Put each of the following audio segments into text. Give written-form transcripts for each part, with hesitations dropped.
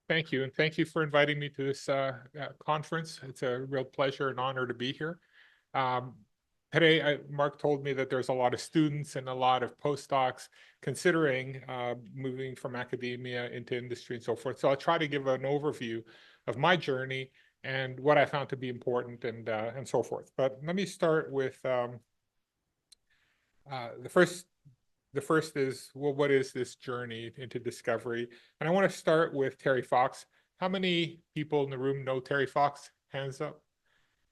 Thank you. And thank you for inviting me to this conference. It's a real pleasure and honor to be here. Um, today, Mark told me that there's a lot of students and a lot of postdocs considering moving from academia into industry and so forth. So I'll try to give an overview of my journey and what I found to be important and so forth. But let me start with the first. The first is, well, what is this journey into discovery? And I want to start with Terry Fox. How many people in the room know Terry Fox? Hands up.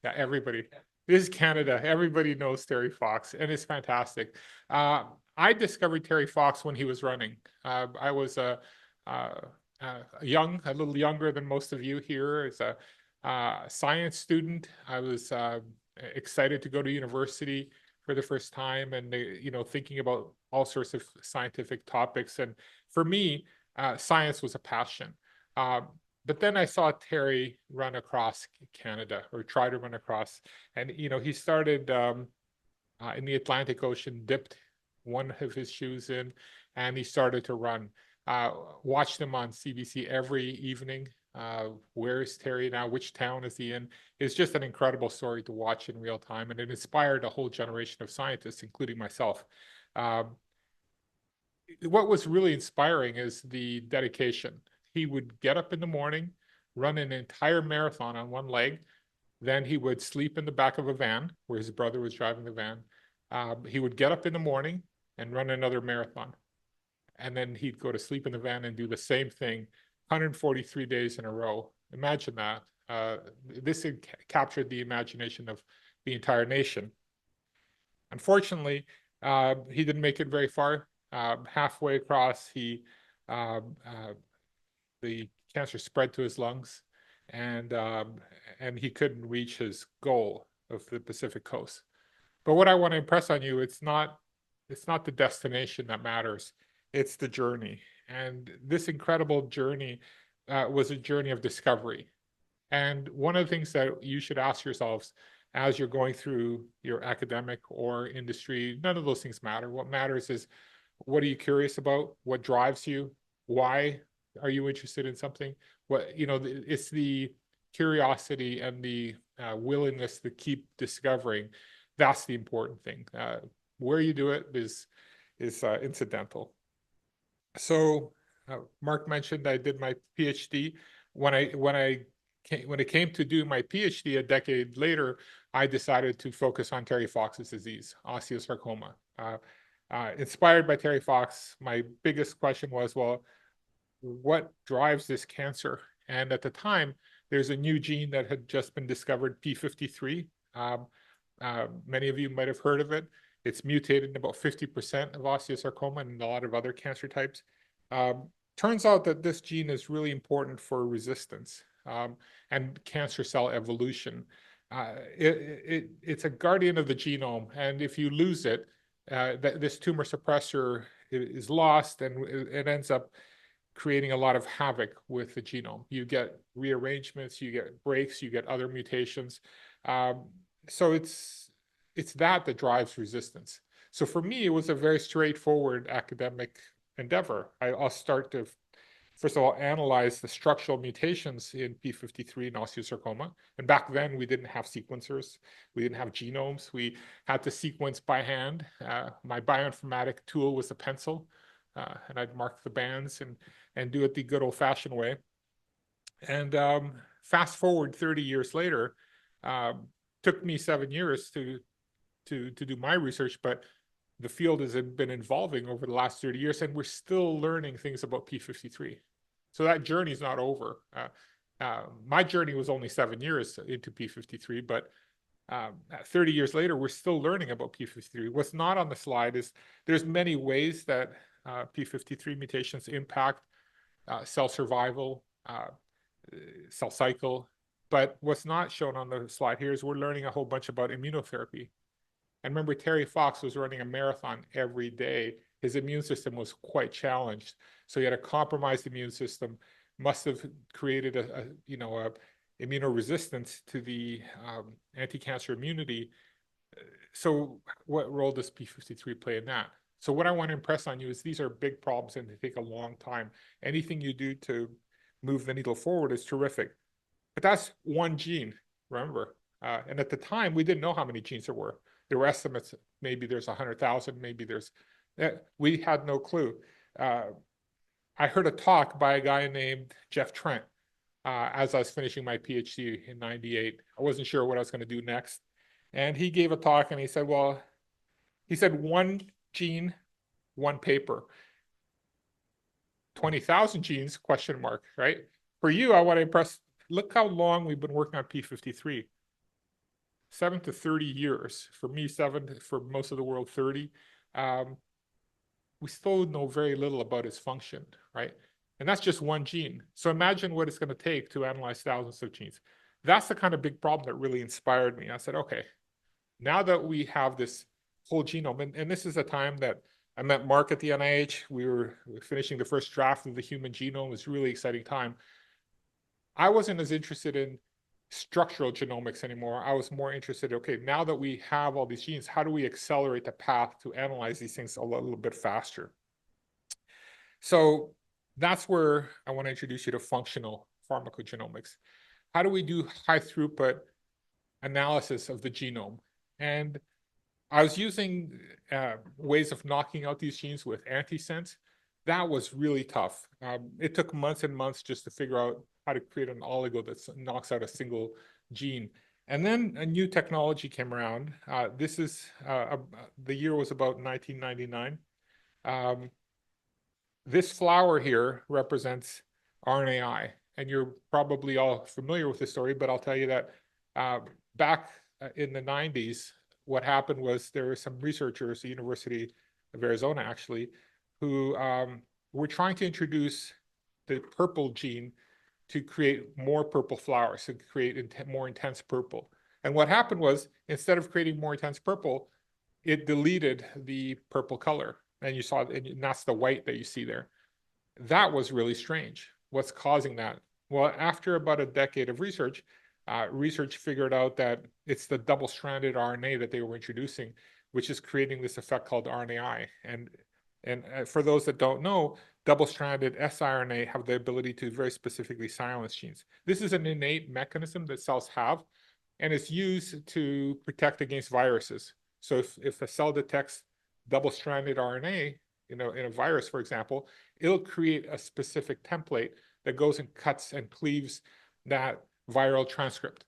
Yeah, everybody. This is Canada. Everybody knows Terry Fox, and it's fantastic. I discovered Terry Fox when he was running. I was uh, a little younger than most of you here. As a science student, I was excited to go to university for the first time, and thinking about all sorts of scientific topics. And for me, science was a passion. Um, but then I saw Terry run across Canada, or try to run across, and he started in the Atlantic Ocean, dipped one of his shoes in, and he started to run. Watched him on CBC every evening. Where is Terry now? Which town is he in? It's just an incredible story to watch in real time, and it inspired a whole generation of scientists, including myself. Um, what was really inspiring is the dedication. He would get up in the morning, run an entire marathon on one leg. Then he would sleep in the back of a van where his brother was driving the van. He would get up in the morning and run another marathon. And then he'd go to sleep in the van and do the same thing 143 days in a row. Imagine that. This had captured the imagination of the entire nation. Unfortunately, he didn't make it very far. Halfway across, um, uh, the cancer spread to his lungs, and he couldn't reach his goal of the Pacific coast. But what I want to impress on you, it's not the destination that matters, it's the journey. And this incredible journey was a journey of discovery. And one of the things that you should ask yourselves as you're going through your academic or industry, none of those things matter. What matters is, what are you curious about? What drives you? Why are you interested in something? It's the curiosity and the willingness to keep discovering. That's the important thing. Where you do it is incidental. So Mark mentioned I did my PhD. When it came to do my PhD a decade later, I decided to focus on Terry Fox's disease, osteosarcoma. Inspired by Terry Fox, my biggest question was, well, what drives this cancer? And at the time, there's a new gene that had just been discovered, P53. Many of you might have heard of it. It's mutated in about 50% of osteosarcoma and a lot of other cancer types. Turns out that this gene is really important for resistance and cancer cell evolution. It's a guardian of the genome, and if you lose it, this tumor suppressor is lost, and it ends up creating a lot of havoc with the genome. You get rearrangements, you get breaks, you get other mutations. So it's that drives resistance. So for me, it was a very straightforward academic endeavor. I'll start to, first of all, analyze the structural mutations in P53 and osteosarcoma. And back then, we didn't have sequencers. We didn't have genomes. We had to sequence by hand. My bioinformatic tool was a pencil, and I'd mark the bands and do it the good old-fashioned way. And fast forward 30 years later, took me 7 years to do my research, but the field has been evolving over the last 30 years, and we're still learning things about P53. So that journey is not over. My journey was only 7 years into P53, but 30 years later, we're still learning about P53. What's not on the slide is there's many ways that P53 mutations impact cell survival, cell cycle. But what's not shown on the slide here is we're learning a whole bunch about immunotherapy. And remember, Terry Fox was running a marathon every day. His immune system was quite challenged. So he had a compromised immune system, must have created a immunoresistance to the anti-cancer immunity. So what role does P53 play in that? So what I want to impress on you is these are big problems and they take a long time. Anything you do to move the needle forward is terrific. But that's one gene, remember. And at the time, we didn't know how many genes there were. There were estimates, maybe there's 100,000, maybe there's, we had no clue. I heard a talk by a guy named Jeff Trent as I was finishing my PhD in 98. I wasn't sure what I was going to do next. And he gave a talk and he said, well, he said one gene, one paper. 20,000 genes, question mark, right? For you, I want to impress, look how long we've been working on P53. 7 to 30 years. For me, 7, for most of the world, 30. We still know very little about its function, right? And that's just one gene. So imagine what it's going to take to analyze thousands of genes. That's the kind of big problem that really inspired me. I said, okay, now that we have this whole genome, and this is a time that I met Mark at the NIH. We were finishing the first draft of the human genome. It was a really exciting time. I wasn't as interested in structural genomics anymore. I was more interested, okay, now that we have all these genes, how do we accelerate the path to analyze these things a little bit faster? So that's where I want to introduce you to functional pharmacogenomics. How do we do high throughput analysis of the genome? And I was using ways of knocking out these genes with antisense. That was really tough. It took months and months just to figure out how to create an oligo that knocks out a single gene. And then a new technology came around. This is, the year was about 1999. This flower here represents RNAi. And you're probably all familiar with this story, but I'll tell you that back in the 90s, what happened was there were some researchers at the University of Arizona, actually, who were trying to introduce the purple gene to create more purple flowers, to create more intense purple. And what happened was, instead of creating more intense purple, it deleted the purple color. And you saw, and that's the white that you see there. That was really strange. What's causing that? Well, after about a decade of research, research figured out that it's the double-stranded RNA that they were introducing, which is creating this effect called RNAi. And for those that don't know, double-stranded siRNA have the ability to very specifically silence genes. This is an innate mechanism that cells have, and it's used to protect against viruses. So if a cell detects double-stranded RNA, in a virus, for example, it'll create a specific template that goes and cuts and cleaves that viral transcript.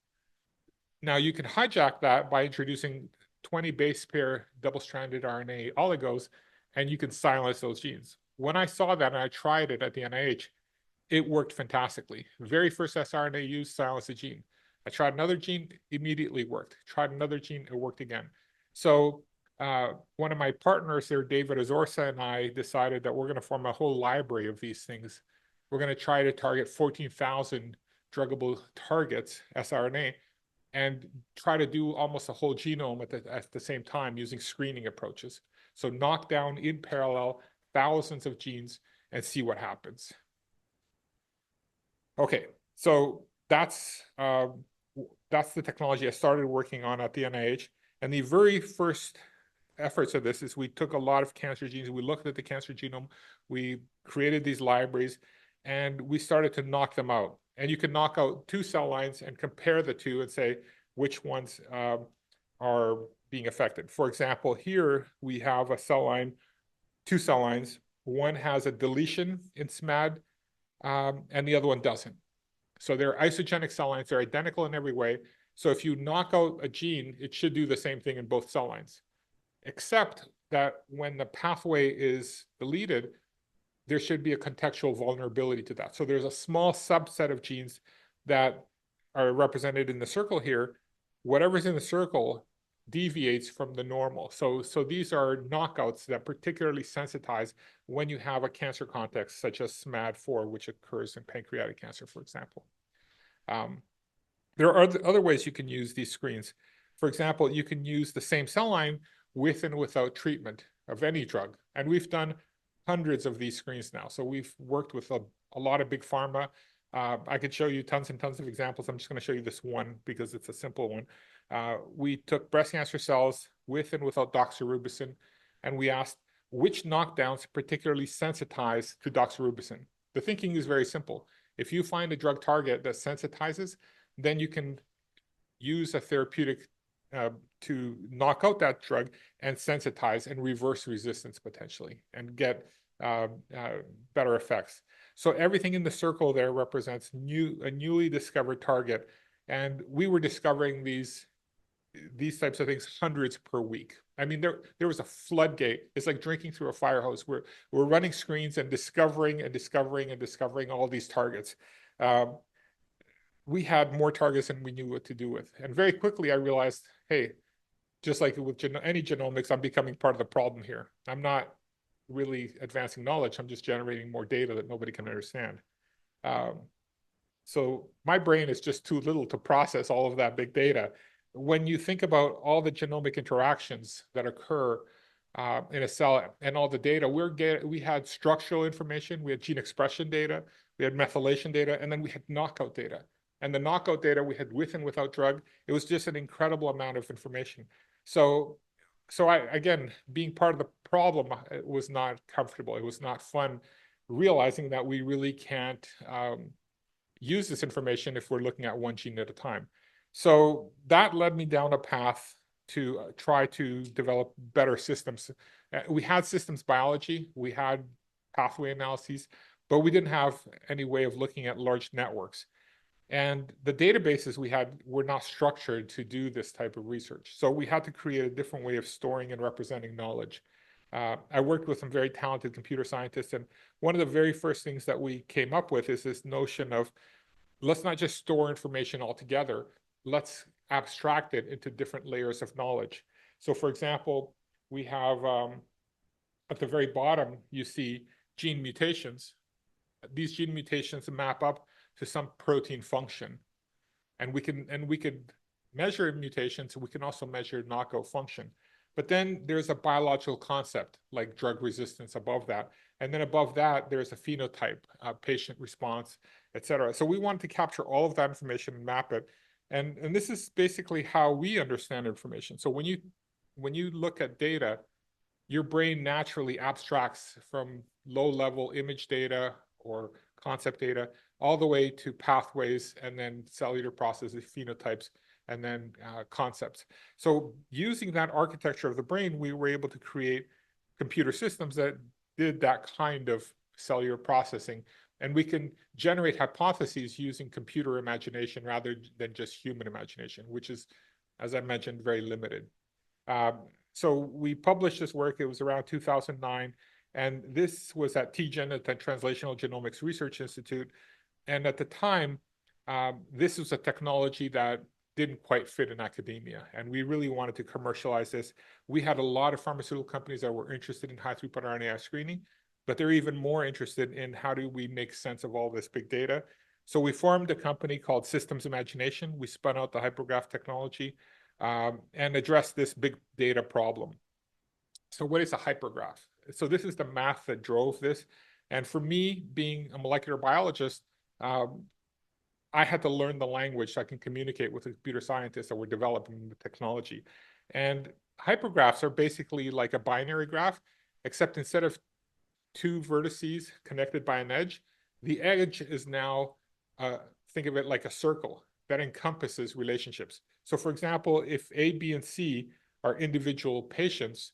Now you can hijack that by introducing 20 base pair double-stranded RNA oligos, and you can silence those genes. When I saw that and I tried it at the NIH, it worked fantastically. The very first siRNA used silenced the gene. I tried another gene, immediately worked. Tried another gene, it worked again. So one of my partners there, David Azorsa, and I decided that we're going to form a whole library of these things. We're going to try to target 14,000 druggable targets, siRNA, and try to do almost a whole genome at the same time using screening approaches. So knock down in parallel thousands of genes and see what happens. Okay, so that's the technology I started working on at the NIH. And the very first efforts of this is we took a lot of cancer genes, we looked at the cancer genome, we created these libraries, and we started to knock them out. And you can knock out 2 cell lines and compare the 2 and say which ones are being affected. For example, here we have a cell line, 2 cell lines. One has a deletion in SMAD, and the other one doesn't. So they're isogenic cell lines, they're identical in every way. So if you knock out a gene, it should do the same thing in both cell lines. Except that when the pathway is deleted, there should be a contextual vulnerability to that. So there's a small subset of genes that are represented in the circle here. Whatever's in the circle deviates from the normal. So these are knockouts that particularly sensitize when you have a cancer context, such as SMAD4, which occurs in pancreatic cancer, for example. There are other ways you can use these screens. For example, you can use the same cell line with and without treatment of any drug. And we've done hundreds of these screens now. So we've worked with a lot of big pharma. I could show you tons and tons of examples. I'm just going to show you this one because it's a simple one. We took breast cancer cells with and without doxorubicin, and we asked which knockdowns particularly sensitize to doxorubicin. The thinking is very simple. If you find a drug target that sensitizes, then you can use a therapeutic to knock out that drug and sensitize and reverse resistance potentially and get better effects. So everything in the circle there represents a newly discovered target. And we were discovering these types of things hundreds per week. I mean, there was a floodgate. It's like drinking through a fire hose. We're running screens and discovering all these targets. We had more targets than we knew what to do with. And very quickly, I realized, hey, just like with any genomics, I'm becoming part of the problem here. I'm not really advancing knowledge. I'm just generating more data that nobody can understand. So my brain is just too little to process all of that big data. When you think about all the genomic interactions that occur in a cell and all the data, we had structural information, we had gene expression data, we had methylation data, and then we had knockout data. And the knockout data we had with and without drug, it was just an incredible amount of information. So again, being part of the problem was not comfortable. It was not fun realizing that we really can't use this information if we're looking at one gene at a time. So that led me down a path to try to develop better systems. We had systems biology, we had pathway analyses, but we didn't have any way of looking at large networks. And the databases we had were not structured to do this type of research. So we had to create a different way of storing and representing knowledge. I worked with some very talented computer scientists, and one of the very first things that we came up with is this notion of, let's not just store information altogether, let's abstract it into different layers of knowledge. So for example, we have at the very bottom, you see gene mutations. These gene mutations map up to some protein function. And we could measure mutations, we can also measure knockout function. But then there's a biological concept like drug resistance above that. And then above that, there's a phenotype, patient response, et cetera. So we wanted to capture all of that information and map it. And this is basically how we understand information. So when you look at data, your brain naturally abstracts from low-level image data or concept data all the way to pathways and then cellular processes, phenotypes, and then concepts. So using that architecture of the brain, we were able to create computer systems that did that kind of cellular processing. And we can generate hypotheses using computer imagination rather than just human imagination, which is, as I mentioned, very limited. So we published this work, it was around 2009, and this was at TGen, at the Translational Genomics Research Institute. And at the time, this was a technology that didn't quite fit in academia, and we really wanted to commercialize this. We had a lot of pharmaceutical companies that were interested in high-throughput RNAi screening, but they're even more interested in how do we make sense of all this big data. So we formed a company called Systems Imagination. We spun out the hypergraph technology and addressed this big data problem. So what is a hypergraph? So this is the math that drove this. And for me, being a molecular biologist, I had to learn the language so I can communicate with the computer scientists that were developing the technology. And hypergraphs are basically like a binary graph, except instead of two vertices connected by an edge, the edge is now, think of it like a circle that encompasses relationships. So for example, if A, B, and C are individual patients,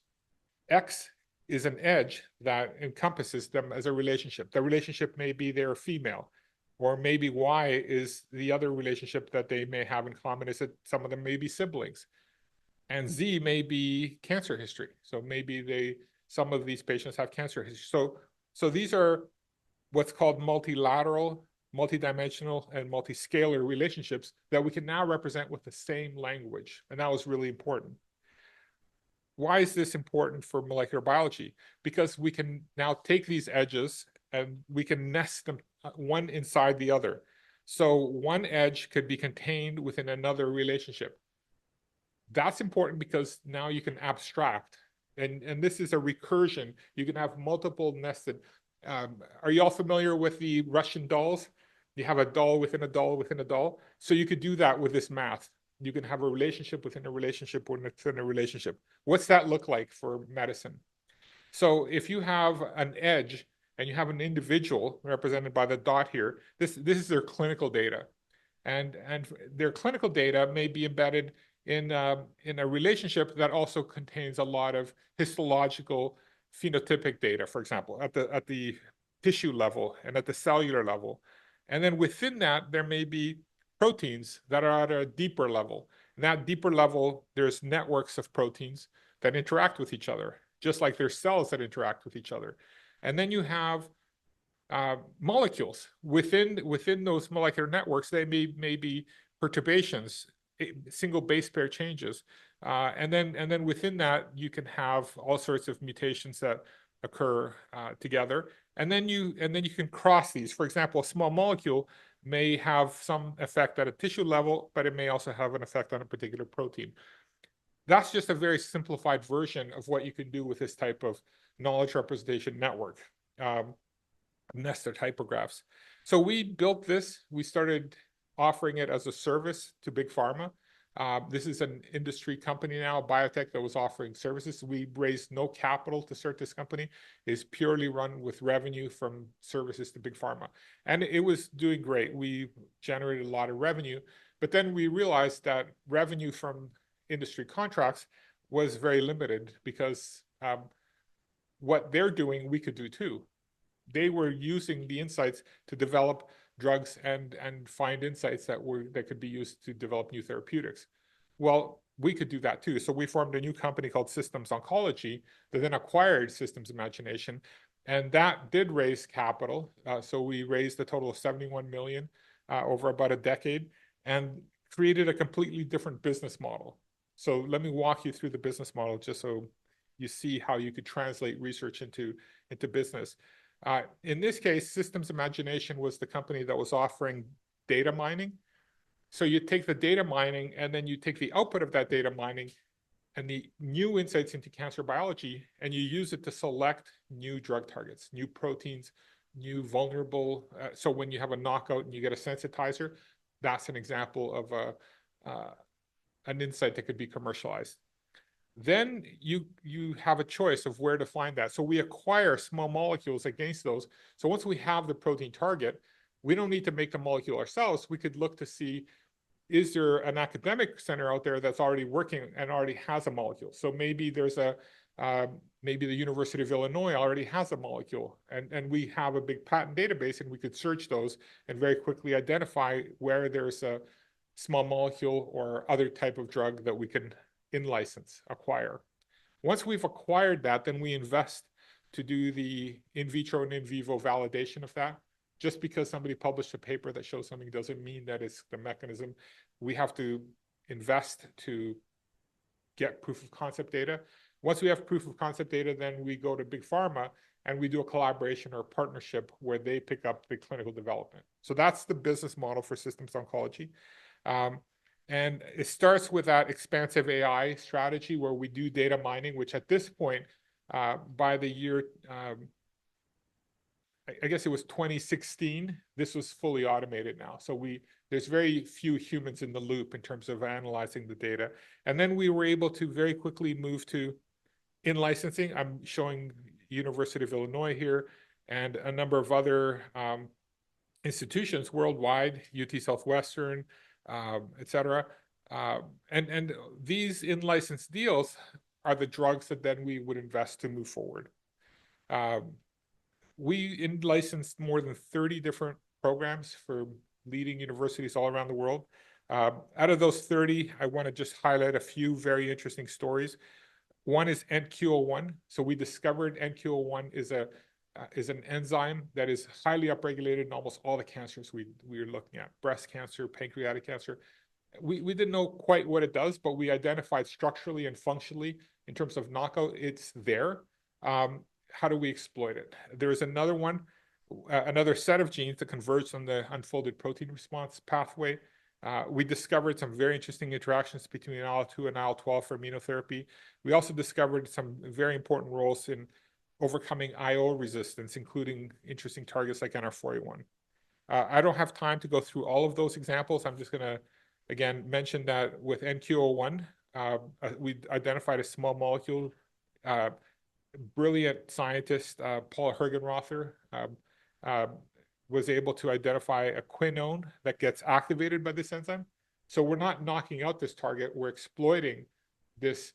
X is an edge that encompasses them as a relationship. The relationship may be they're female, or maybe Y is the other relationship that they may have in common is that some of them may be siblings. And Z may be cancer history. So maybe some of these patients have cancer history. So these are what's called multilateral, multidimensional, and multiscalar relationships that we can now represent with the same language. And that was really important. Why is this important for molecular biology? Because we can now take these edges and we can nest them one inside the other. So one edge could be contained within another relationship. That's important because now you can abstract. And this is a recursion. You can have multiple nested. Are you all familiar with the Russian dolls? You have a doll within a doll within a doll. So you could do that with this math. You can have a relationship within a relationship within a relationship. What's that look like for medicine? So if you have an edge and you have an individual represented by the dot here. This is their clinical data, and their clinical data may be embedded in a relationship that also contains a lot of histological phenotypic data, for example, at the tissue level and at the cellular level. And then within that, there may be proteins that are at a deeper level. And that deeper level, there's networks of proteins that interact with each other, just like there's cells that interact with each other. And then you have molecules within those molecular networks. They may be perturbations, single base pair changes, and then within that you can have all sorts of mutations that occur together, and then you can cross these. For example, a small molecule may have some effect at a tissue level, but it may also have an effect on a particular protein. That's just a very simplified version of what you can do with this type of knowledge representation network. Nested hypergraphs. So we built this. We started offering it as a service to big pharma. This is an industry company now, a biotech that was offering services. We raised no capital to start this company. It's purely run with revenue from services to big pharma. And it was doing great. We generated a lot of revenue, but then we realized that revenue from industry contracts was very limited because what they're doing, we could do too. They were using the insights to develop drugs and find insights that could be used to develop new therapeutics. Well, we could do that too. So we formed a new company called Systems Oncology that then acquired Systems Imagination, and that did raise capital. So we raised a total of 71 million over about a decade and created a completely different business model. So let me walk you through the business model just so you see how you could translate research into business. In this case, Systems Imagination was the company that was offering data mining. So you take the data mining and then you take the output of that data mining and the new insights into cancer biology, and you use it to select new drug targets, new proteins, new vulnerable. So when you have a knockout and you get a sensitizer, that's an example of an insight that could be commercialized. Then you have a choice of where to find that. So we acquire small molecules against those. So once we have the protein target, we don't need to make the molecule ourselves. We could look to see, is there an academic center out there that's already working and already has a molecule? So maybe there's maybe the University of Illinois already has a molecule, and we have a big patent database, and we could search those and very quickly identify where there's a small molecule or other type of drug that we can in-license, acquire. Once we've acquired that, then we invest to do the in vitro and in vivo validation of that. Just because somebody published a paper that shows something doesn't mean that it's the mechanism. We have to invest to get proof of concept data. Once we have proof of concept data, then we go to big pharma and we do a collaboration or a partnership where they pick up the clinical development. So that's the business model for Systems Oncology. And it starts with that expansive AI strategy where we do data mining, which at this point, by the year, I guess it was 2016, this was fully automated now. So there's very few humans in the loop in terms of analyzing the data. And then we were able to very quickly move to in-licensing. I'm showing University of Illinois here and a number of other institutions worldwide, UT Southwestern, etc. And these in-license deals are the drugs that then we would invest to move forward. We in-licensed more than 30 different programs for leading universities all around the world. Out of those 30, I want to just highlight a few very interesting stories. One is NQ01. So we discovered NQ01 is an enzyme that is highly upregulated in almost all the cancers we are looking at: breast cancer, pancreatic cancer. We didn't know quite what it does, but we identified structurally and functionally in terms of knockout, it's there. How do we exploit it? There's another one, another set of genes that converge on the unfolded protein response pathway. We discovered some very interesting interactions between IL-2 and IL-12 for immunotherapy. We also discovered some very important roles in overcoming IO resistance, including interesting targets like NR4A1. I don't have time to go through all of those examples. I'm just going to, again, mention that with NQ01, we identified a small molecule brilliant scientist, Paul Hergenrother, was able to identify a quinone that gets activated by this enzyme. So we're not knocking out this target, we're exploiting this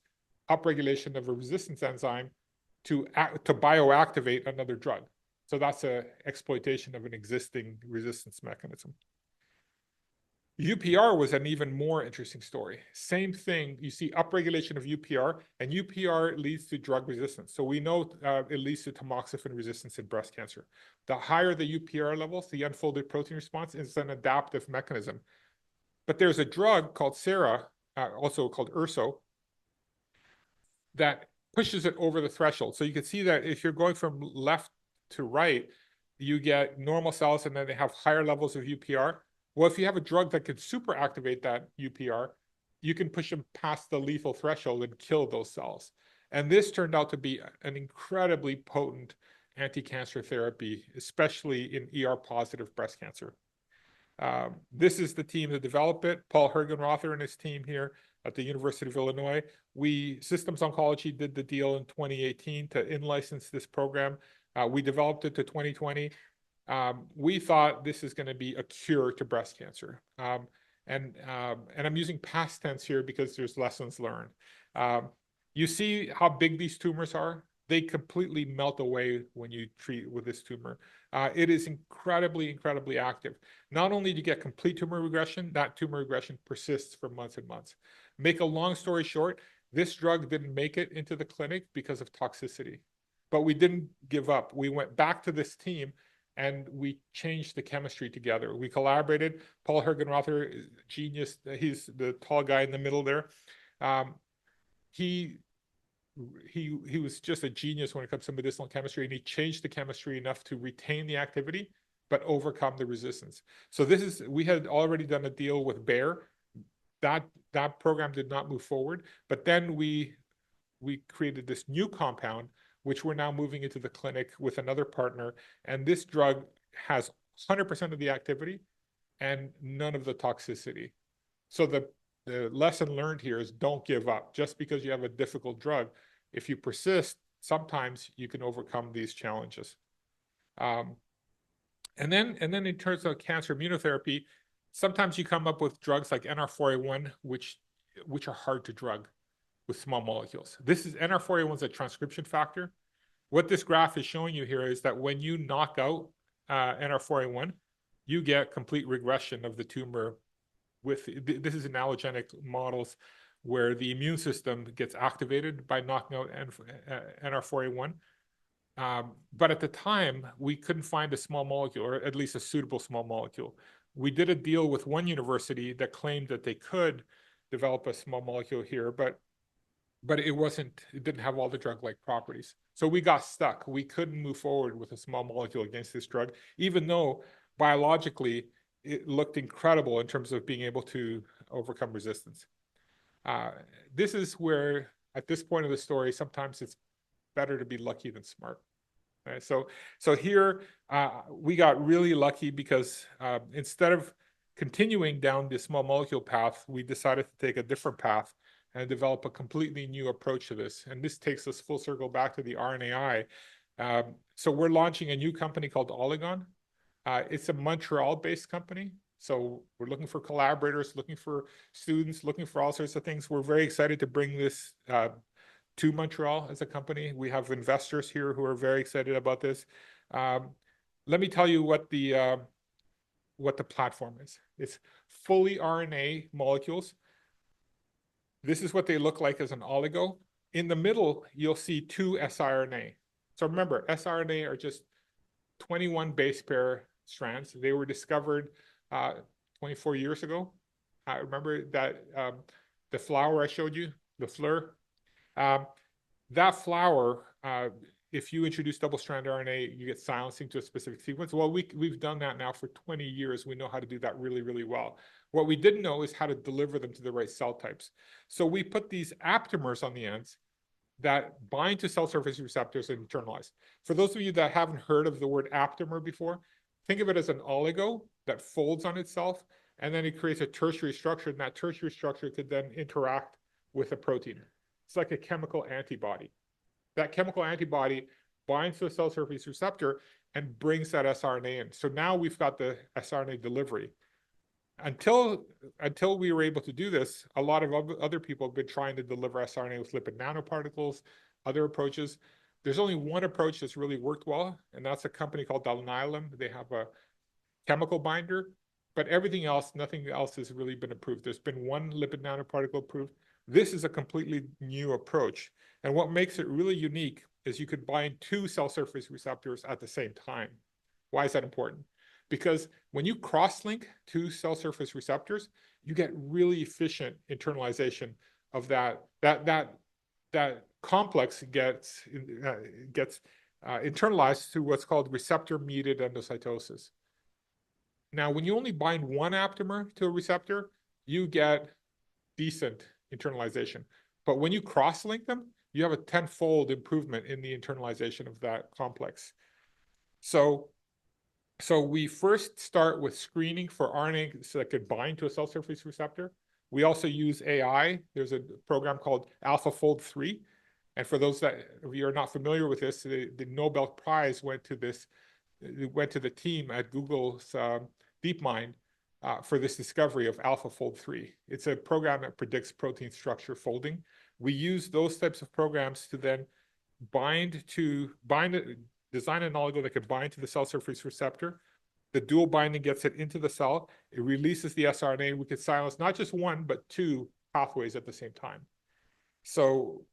upregulation of a resistance enzyme to bioactivate another drug. So that's an exploitation of an existing resistance mechanism. UPR was an even more interesting story. Same thing, you see upregulation of UPR, and UPR leads to drug resistance. So we know it leads to tamoxifen resistance in breast cancer. The higher the UPR levels, the unfolded protein response, is an adaptive mechanism. But there's a drug called SERA, also called URSO, that pushes it over the threshold. So you can see that if you're going from left to right, you get normal cells and then they have higher levels of UPR. Well, if you have a drug that can super activate that UPR, you can push them past the lethal threshold and kill those cells. And this turned out to be an incredibly potent anti-cancer therapy, especially in ER-positive breast cancer. This is the team that developed it, Paul Hergenrother and his team here at the University of Illinois. Systems Oncology did the deal in 2018 to in-license this program. We developed it to 2020. We thought this is going to be a cure to breast cancer. And I'm using past tense here because there's lessons learned. You see how big these tumors are? They completely melt away when you treat with this tumor. It is incredibly, incredibly active. Not only do you get complete tumor regression, that tumor regression persists for months and months. Make a long story short, this drug didn't make it into the clinic because of toxicity. But we didn't give up. We went back to this team and we changed the chemistry together. We collaborated. Paul Hergenrother, genius, he's the tall guy in the middle there. He was just a genius when it comes to medicinal chemistry, and he changed the chemistry enough to retain the activity, but overcome the resistance. So we had already done a deal with Bayer. That program did not move forward, but then we created this new compound, which we're now moving into the clinic with another partner. And this drug has 100% of the activity and none of the toxicity. So the lesson learned here is don't give up. Just because you have a difficult drug, if you persist, sometimes you can overcome these challenges. And then in terms of cancer immunotherapy, sometimes you come up with drugs like NR4A1, which are hard to drug with small molecules. NR4A1 is a transcription factor. What this graph is showing you here is that when you knock out NR4A1, you get complete regression of the tumor. This is in allogenic models where the immune system gets activated by knocking out NR4A1. But at the time, we couldn't find a small molecule, or at least a suitable small molecule. We did a deal with one university that claimed that they could develop a small molecule here, but it didn't have all the drug-like properties. So we got stuck. We couldn't move forward with a small molecule against this drug, even though biologically it looked incredible in terms of being able to overcome resistance. This is where, at this point of the story, sometimes it's better to be lucky than smart. Right? So here we got really lucky because instead of continuing down the small molecule path, we decided to take a different path and develop a completely new approach to this. And this takes us full circle back to the RNAi. So we're launching a new company called Oligon. It's a Montreal-based company. So we're looking for collaborators, looking for students, looking for all sorts of things. We're very excited to bring this to Montreal as a company. We have investors here who are very excited about this. Let me tell you what the platform is. It's fully RNA molecules. This is what they look like as an oligo. In the middle, you'll see 2 siRNA. So remember, siRNA are just 21 base pair strands. They were discovered 24 years ago. Remember that the flower I showed you, the fleur? That flower, if you introduce double-strand RNA, you get silencing to a specific sequence. Well, we've done that now for 20 years. We know how to do that really, really well. What we didn't know is how to deliver them to the right cell types. So we put these aptamers on the ends that bind to cell surface receptors and internalize. For those of you that haven't heard of the word aptamer before, think of it as an oligo that folds on itself, and then it creates a tertiary structure, and that tertiary structure could then interact with a protein. It's like a chemical antibody. that chemical antibody binds to the cell surface receptor and brings that siRNA in. So now we've got the siRNA delivery. Until we were able to do this, a lot of other people have been trying to deliver siRNA with lipid nanoparticles, other approaches. There's only one approach that's really worked well, and that's a company called Alnylam. They have a chemical binder, but everything else, nothing else has really been approved. There's been one lipid nanoparticle approved. This is a completely new approach. And what makes it really unique is you could bind two cell surface receptors at the same time. Why is that important? Because when you cross-link two cell surface receptors, you get really efficient internalization of that complex gets internalized to what's called receptor-mediated endocytosis. Now, when you only bind one aptamer to a receptor, you get decent internalization. But when you cross-link them, you have a 10-fold improvement in the internalization of that complex. So we first start with screening for RNA that could bind to a cell surface receptor. We also use AI. There's a program called AlphaFold 3. And for those of you are not familiar with this, the Nobel Prize went to the team at Google's DeepMind for this discovery of AlphaFold 3. It's a program that predicts protein structure folding. We use those types of programs to then design an oligo that could bind to the cell surface receptor. The dual binding gets it into the cell. It releases the siRNA. We could silence not just one, but two pathways at the same time. So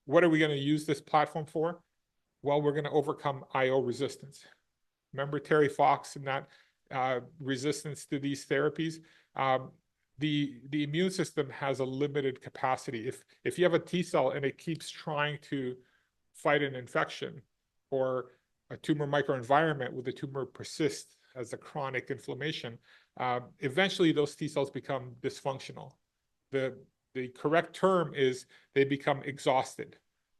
what are we going to use this platform for? Well, we're going to overcome IO resistance. Remember Terry Fox and that resistance to these therapies? The immune system has a limited capacity. If you have a T cell and it keeps trying to fight an infection, or a tumor microenvironment where the tumor persists as a chronic inflammation, eventually those T cells become dysfunctional. The correct term is they become exhausted.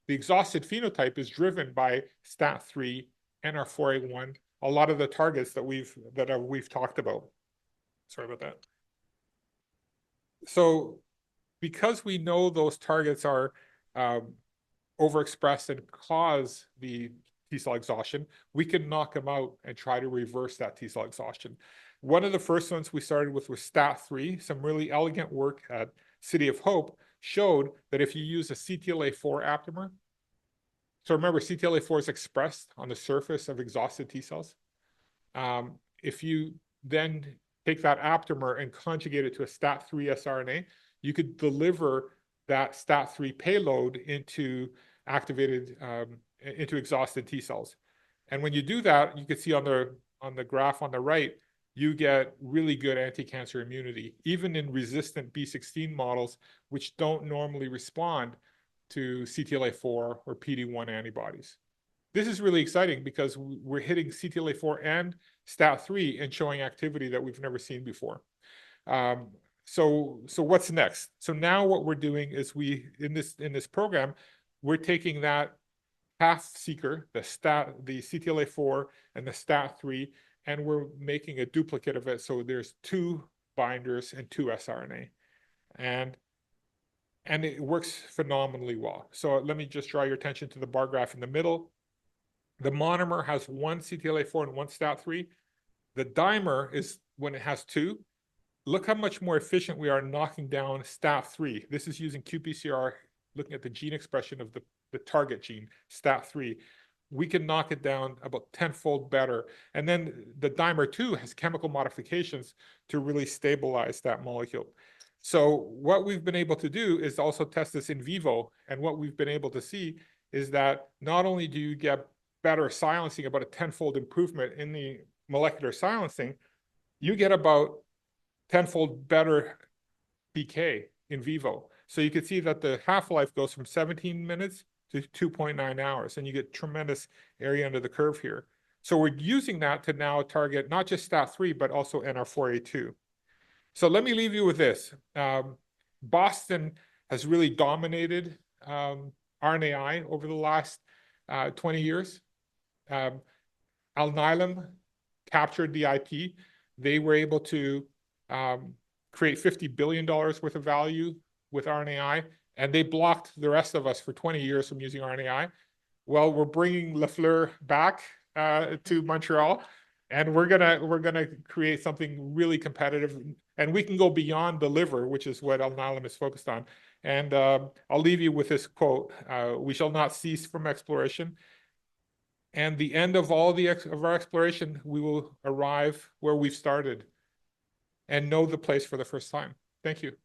The exhausted phenotype is driven by STAT3, NR4A1, a lot of the targets that we've talked about. Sorry about that. So because we know those targets are overexpressed and cause the T cell exhaustion, we can knock them out and try to reverse that T cell exhaustion. One of the first ones we started with was STAT3. Some really elegant work at City of Hope showed that if you use a CTLA-4 aptamer, so remember CTLA-4 is expressed on the surface of exhausted T cells. If you then take that aptamer and conjugate it to a STAT3 siRNA, you could deliver that STAT3 payload into exhausted T cells. And when you do that, you can see on the graph on the right, you get really good anti-cancer immunity, even in resistant B16 models, which don't normally respond to CTLA-4 or PD-1 antibodies. This is really exciting because we're hitting CTLA-4 and STAT3 and showing activity that we've never seen before. So what's next? So now what we're doing is in this program, we're taking that half seeker, the CTLA-4 and the STAT3, and we're making a duplicate of it. So there's two binders and two siRNA. And it works phenomenally well. So let me just draw your attention to the bar graph in the middle. The monomer has one CTLA-4 and one STAT3. The dimer is when it has two. Look how much more efficient we are knocking down STAT3. This is using qPCR, looking at the gene expression of the target gene, STAT3. We can knock it down about 10-fold better. And then the dimer 2 has chemical modifications to really stabilize that molecule. So what we've been able to do is also test this in vivo. And what we've been able to see is that not only do you get better silencing, about a 10-fold improvement in the molecular silencing, you get about 10-fold better PK in vivo. So you can see that the half-life goes from 17 minutes to 2.9 hours, and you get tremendous area under the curve here. So we're using that to now target not just STAT3, but also NR4A2. So let me leave you with this. Boston has really dominated RNAi over the last 20 years. Alnylam captured the IP. They were able to create $50 billion worth of value with RNAi, and they blocked the rest of us for 20 years from using RNAi. Well, we're bringing Lafleur back to Montreal, and we're gonna create something really competitive, and we can go beyond the liver, which is what Alnylam is focused on. And I'll leave you with this quote: "We shall not cease from exploration, and the end of all of our exploration, we will arrive where we've started, and know the place for the first time." Thank you.